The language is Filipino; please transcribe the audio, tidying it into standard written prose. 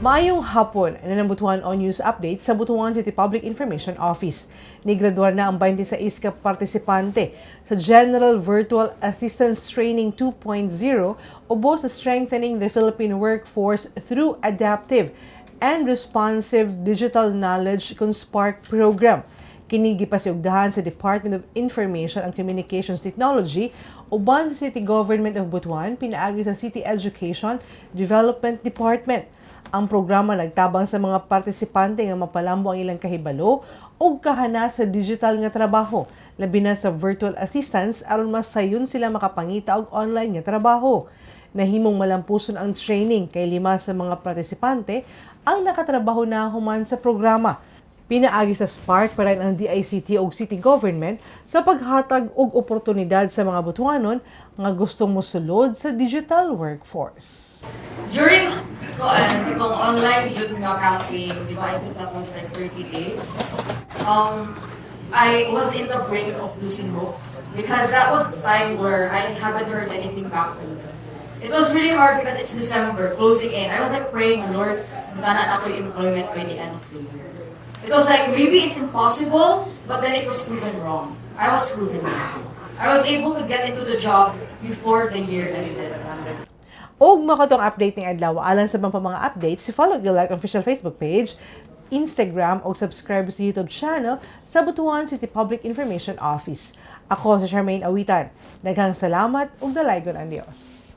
Maayong hapon, ng Butuan On News Update sa Butuan City Public Information Office. Nigraduar na ang 26 ka partisipante sa General Virtual Assistance Training 2.0 ubos sa Strengthening the Philippine Workforce through Adaptive and Responsive Digital Knowledge Conspark Program. Kinigi pa siugdahan sa Department of Information and Communications Technology uban sa City Government of Butuan pinaagi sa City Education Development Department. Ang programa nagtabang sa mga partisipante nga mapalambo ang ilang kahibalo o kahana sa digital nga trabaho, labi na sa virtual assistance aron mas sayon sila makapangita og online nga trabaho. Nahimong malampuson ang training kay 5 sa mga partisipante ang nakatrabaho na human sa programa. Pinaagi sa Spark para ang DICT o City Government sa paghatag og oportunidad sa mga Butuanon nga gustong mosulod sa digital workforce. During itong online youth nga campaign, di ba, I think that was like 30 days, I was in the brink of losing hope because that was the time where I haven't heard anything back from them. It was really hard because it's December, closing in. I was like praying, Lord, magana ako yung employment by the end of the year. It was like, maybe it's impossible, but then it was proven wrong. I was proven wrong. I was able to get into the job before the year ended. Og makatong update ng adlaw alang sa mga updates, follow the like official Facebook page, Instagram o subscribe sa YouTube channel sa Butuan City Public Information Office. Ako si Charmaine Awitan. Daghang salamat ug dalaygon ang Dios.